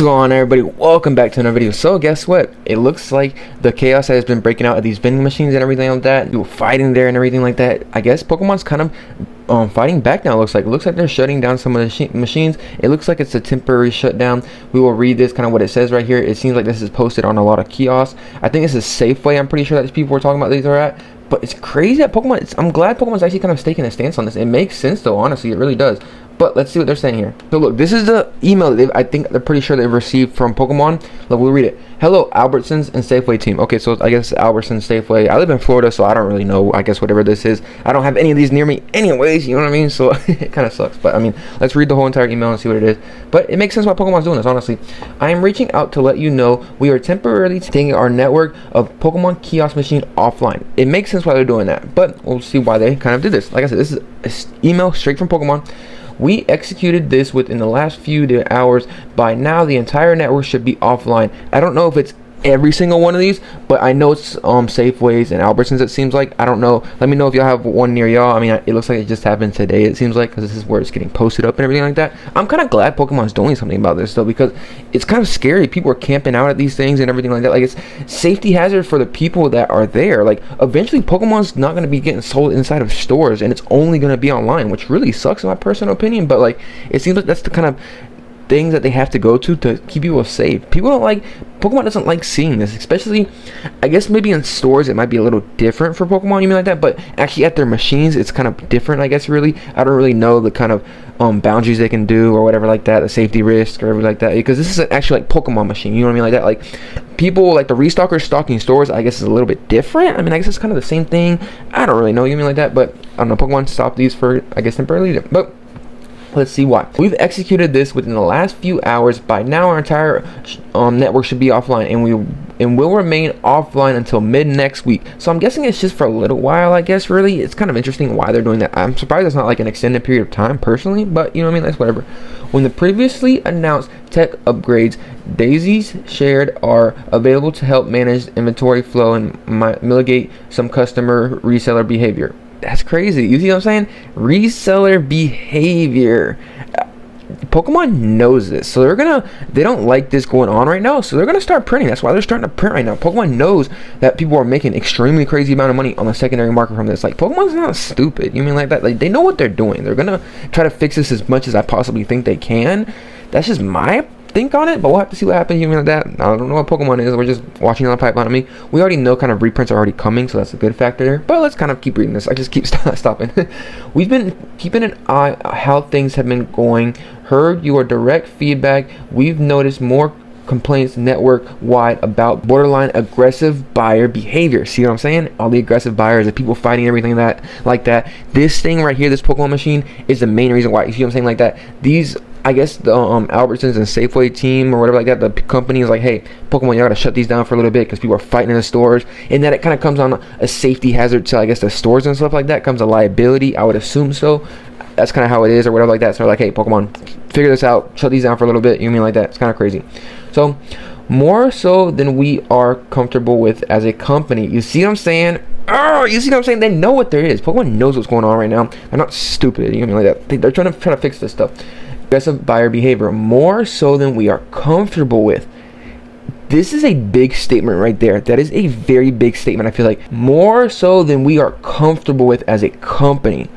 What's going on, everybody? Welcome back to another video. So guess what, it looks like the chaos that has been breaking out at these vending machines and everything like that, people fighting there and everything like that. I guess Pokemon's kind of fighting back now. It looks like they're shutting down some of the machines. It looks like it's a temporary shutdown. We will read this, kind of what it says right here. It seems like this is posted on a lot of kiosks. I think this is Safeway. I'm pretty sure that these people were talking about these are at. But it's crazy that Pokemon, I'm glad Pokemon's actually kind of taking a stance on this. It makes sense though, honestly, it really does. But let's see what they're saying here. So look, this is the email that I think they're pretty sure they've received from Pokemon. Look, we'll read it. Hello, Albertsons and Safeway team. Okay, so I guess Albertsons, Safeway. I live in Florida, so I don't really know, I guess, whatever this is. I don't have any of these near me anyways, you know what I mean? So it kind of sucks. But I mean, let's read the whole entire email and see what it is. But it makes sense why Pokemon's doing this, honestly. I am reaching out to let you know we are temporarily taking our network of Pokemon kiosk machine offline. It makes sense why they're doing that, but we'll see why they kind of did this. Like I said, this is an email straight from Pokemon. We executed this within the last few hours. By now, the entire network should be offline. I don't know if it's every single one of these, but I know it's Safeways and Albertsons, it seems like. I don't know. Let me know if y'all have one near y'all. I mean, it looks like it just happened today, it seems like, because this is where it's getting posted up and everything like that. I'm kind of glad Pokemon's doing something about this though, because it's kind of scary. People are camping out at these things and everything like that. Like, it's safety hazard for the people that are there. Like, eventually Pokemon's not going to be getting sold inside of stores, and it's only going to be online, which really sucks in my personal opinion. But like, it seems like that's the kind of things that they have to go to keep people safe. Pokemon doesn't like seeing this, especially, I guess maybe in stores it might be a little different for Pokemon, you mean like that, but actually at their machines it's kind of different, I guess. Really, I don't really know the kind of boundaries they can do or whatever like that, the safety risk or whatever like that, because this is actually like Pokemon machine, you know what I mean, like that. Like, people like the restockers stocking stores, I guess, is a little bit different. I mean, I guess it's kind of the same thing. I don't really know, you mean like that, but I don't know. Pokemon stopped these for, I guess, temporarily, but let's see why. We've executed this within the last few hours. By now, our entire network should be offline, and will remain offline until mid next week. So I'm guessing it's just for a little while, I guess. Really, it's kind of interesting why they're doing that. I'm surprised it's not like an extended period of time, personally, but you know what I mean, that's whatever. When the previously announced tech upgrades Daisy's shared are available to help manage inventory flow and mitigate some customer reseller behavior. That's crazy. You see what I'm saying? Reseller behavior. Pokemon knows this, so they don't like this going on right now, so they're gonna start printing. That's why they're starting to print right now. Pokemon knows that people are making extremely crazy amount of money on the secondary market from this. Like, Pokemon's not stupid, you mean like that? Like, they know what they're doing. They're gonna try to fix this as much as I possibly think they can. That's just my think on it, but we'll have to see what happens. You mean like that? I don't know what Pokemon is. We're just watching on the pipeline. I mean, we already know kind of reprints are already coming, so that's a good factor there. But let's kind of keep reading this. I just keep stopping. We've been keeping an eye on how things have been going. Heard your direct feedback. We've noticed more complaints network wide about borderline aggressive buyer behavior. See what I'm saying? All the aggressive buyers, the people fighting everything like that. This thing right here, this Pokemon machine, is the main reason why. You see what I'm saying? Like that. These, I guess, the Albertsons and Safeway team or whatever like that, the company is like, hey, Pokemon, you gotta shut these down for a little bit because people are fighting in the stores, and that it kind of comes on a safety hazard to, I guess, the stores and stuff like that. Comes a liability, I would assume so. That's kind of how it is or whatever like that. So they're like, hey, Pokemon, figure this out, shut these down for a little bit. You mean like that? It's kind of crazy. So, more so than we are comfortable with as a company. You see what I'm saying? Oh, you see what I'm saying? They know what there is. Pokemon knows what's going on right now. They're not stupid. You know what I mean? Like that. They're trying to fix this stuff. Aggressive buyer behavior, more so than we are comfortable with. This is a big statement right there. That is a very big statement. I feel like more so than we are comfortable with as a company.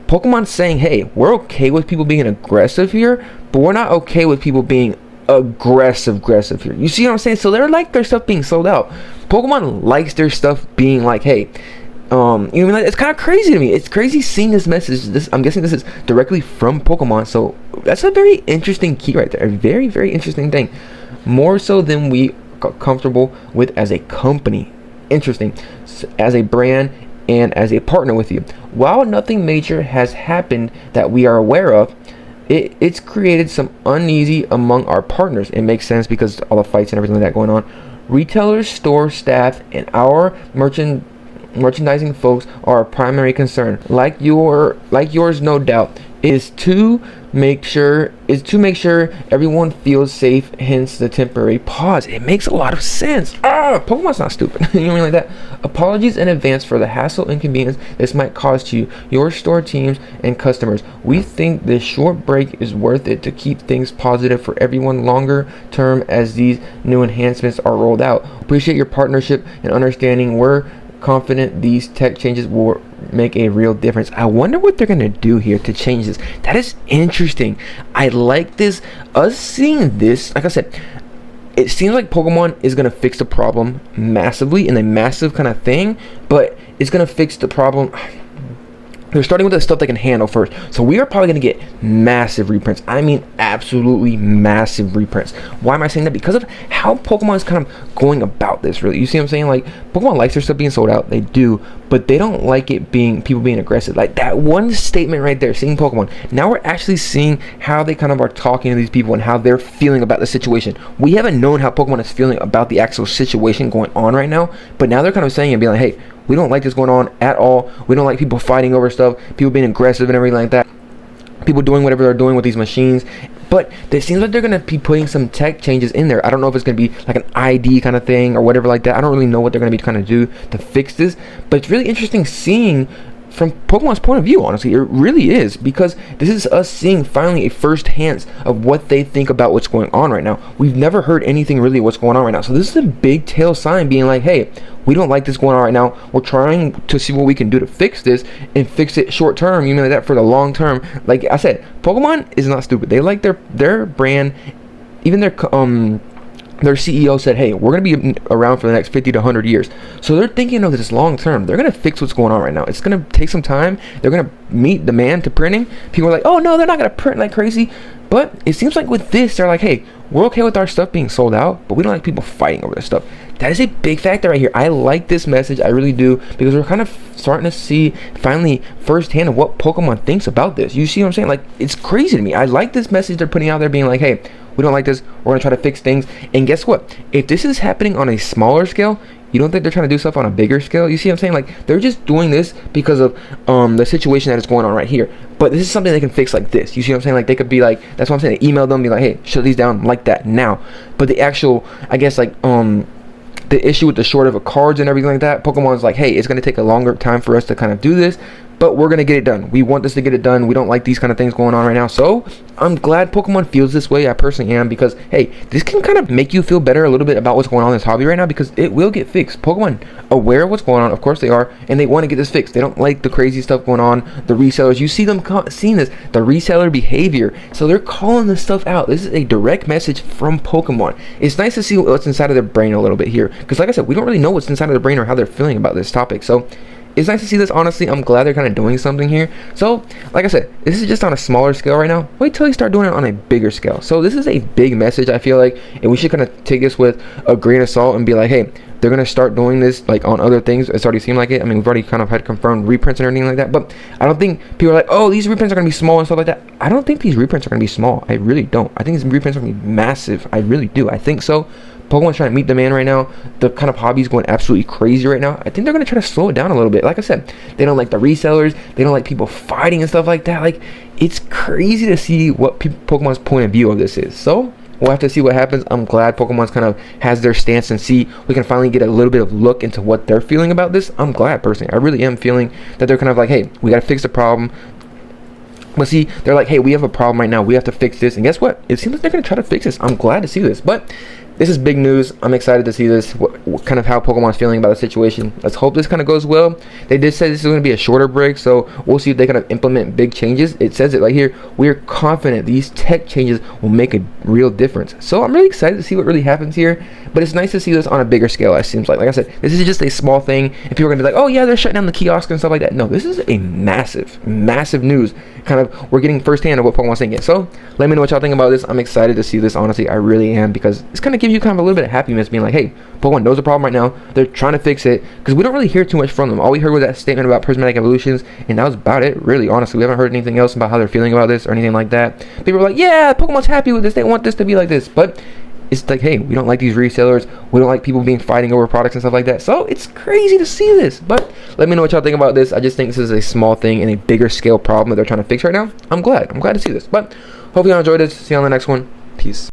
Pokemon's saying, hey, we're okay with people being aggressive here, but we're not okay with people being aggressive here. You see what I'm saying? So they're like their stuff being sold out. Pokemon likes their stuff being like, hey, you know, like, it's kind of crazy to me. It's crazy seeing this message. I'm guessing this is directly from Pokemon, so that's a very interesting key right there. A very, very interesting thing. More so than we are comfortable with as a company. Interesting. As a brand and as a partner with you. While nothing major has happened that we are aware of, it's created some uneasy among our partners. It makes sense because all the fights and everything like that going on. Retailers, store staff, and our merchandising folks are our primary concern. Like yours, no doubt. is to make sure everyone feels safe, hence the temporary pause. It makes a lot of sense. Pokemon's not stupid. You know what I mean? Like that. Apologies in advance for the hassle and inconvenience this might cause to you, your store teams, and customers. We think this short break is worth it to keep things positive for everyone longer term as these new enhancements are rolled out. Appreciate your partnership and understanding. We're confident these tech changes will make a real difference. I wonder what they're gonna do here to change this. That is interesting. I like this. Us seeing this, like I said, it seems like Pokemon is gonna fix the problem massively in a massive kind of thing, but it's gonna fix the problem. They're starting with the stuff they can handle first. So we are probably going to get massive reprints. I mean, absolutely massive reprints. Why am I saying that? Because of how Pokemon is kind of going about this, really. You see what I'm saying? Like, Pokemon likes their stuff being sold out. They do. But they don't like it being, people being aggressive. Like, that one statement right there, seeing Pokemon. Now we're actually seeing how they kind of are talking to these people and how they're feeling about the situation. We haven't known how Pokemon is feeling about the actual situation going on right now. But now they're kind of saying and being like, hey, we don't like this going on at all. We don't like people fighting over stuff, people being aggressive and everything like that, people doing whatever they're doing with these machines. But it seems like they're going to be putting some tech changes in there. I don't know if it's going to be like an ID kind of thing or whatever like that. I don't really know what they're going to be trying to do to fix this. But it's really interesting seeing from Pokemon's point of view, honestly. It really is, because this is us seeing finally a first hand of what they think about what's going on right now. We've never heard anything really what's going on right now. So this is a big tail sign being like, hey, we don't like this going on right now. We're trying to see what we can do to fix this and fix it short term, you know, like that, for the long term. Like I said, Pokemon is not stupid. They like their brand, even their CEO said, hey, we're going to be around for the next 50 to 100 years. So they're thinking of this long term. They're going to fix what's going on right now. It's going to take some time. They're going to meet demand to printing. People are like, oh, no, they're not going to print like crazy. But it seems like with this, they're like, hey, we're okay with our stuff being sold out, but we don't like people fighting over this stuff. That is a big factor right here. I like this message. I really do, because we're kind of starting to see finally firsthand of what Pokemon thinks about this. You see what I'm saying? Like, it's crazy to me. I like this message they're putting out there being like, hey, we don't like this. We're going to try to fix things. And guess what? If this is happening on a smaller scale, you don't think they're trying to do stuff on a bigger scale? You see what I'm saying? Like, they're just doing this because of the situation that is going on right here. But this is something they can fix like this. You see what I'm saying? Like, they could be like, that's what I'm saying, they email them, be like, hey, shut these down like that now. But the actual, I guess, like, the issue with the short of cards and everything like that, Pokemon's like, hey, it's going to take a longer time for us to kind of do this, but we're going to get it done. We want this to get it done. We don't like these kind of things going on right now. So I'm glad Pokemon feels this way. I personally am, because, hey, this can kind of make you feel better a little bit about what's going on in this hobby right now, because it will get fixed. Pokemon aware of what's going on. Of course they are, and they want to get this fixed. They don't like the crazy stuff going on. The resellers, you see them seeing this, the reseller behavior. So they're calling this stuff out. This is a direct message from Pokemon. It's nice to see what's inside of their brain a little bit here, because like I said, we don't really know what's inside of their brain or how they're feeling about this topic. So it's nice to see this. Honestly, I'm glad they're kind of doing something here. So like I said, this is just on a smaller scale right now. Wait till you start doing it on a bigger scale. So this is a big message, I feel like, and we should kind of take this with a grain of salt and be like, hey, they're going to start doing this like on other things. It's already seemed like it. I mean, we've already kind of had confirmed reprints and everything like that, but I don't think people are like, oh, these reprints are going to be small and stuff like that. I don't think these reprints are going to be small. I really don't. I think these reprints are going to be massive. I really do. I think so. Pokemon's trying to meet demand right now. The kind of hobby's going absolutely crazy right now. I think they're going to try to slow it down a little bit. Like I said, they don't like the resellers. They don't like people fighting and stuff like that. Like, it's crazy to see what Pokemon's point of view of this is. So we'll have to see what happens. I'm glad Pokemon's kind of has their stance and see we can finally get a little bit of look into what they're feeling about this. I'm glad, personally. I really am feeling that they're kind of like, hey, we got to fix the problem. But see, they're like, hey, we have a problem right now. We have to fix this. And guess what? It seems like they're going to try to fix this. I'm glad to see this. But this is big news. I'm excited to see this, what kind of how Pokemon's feeling about the situation. Let's hope this kind of goes well. They did say this is going to be a shorter break, so we'll see if they kind of implement big changes. It says it right here. We are confident these tech changes will make a real difference. So I'm really excited to see what really happens here. But it's nice to see this on a bigger scale, it seems like. Like I said, this is just a small thing. And people are going to be like, oh, yeah, they're shutting down the kiosk and stuff like that. No, this is a massive, massive news. Kind of, we're getting firsthand of what Pokemon's thinking. So let me know what y'all think about this. I'm excited to see this, honestly. I really am, because it's kind of gives you kind of a little bit of happiness being like, hey, Pokemon knows the problem right now. They're trying to fix it, because we don't really hear too much from them. All we heard was that statement about prismatic evolutions, and that was about it, really, honestly. We haven't heard anything else about how they're feeling about this or anything like that. People are like, yeah, Pokemon's happy with this. They want this to be like this. But it's like, hey, we don't like these resellers, we don't like people being fighting over products and stuff like that. So it's crazy to see this. But let me know what y'all think about this. I just think this is a small thing and a bigger scale problem that they're trying to fix right now. I'm glad to see this. But hopefully y'all enjoyed this. See you on the next one. Peace.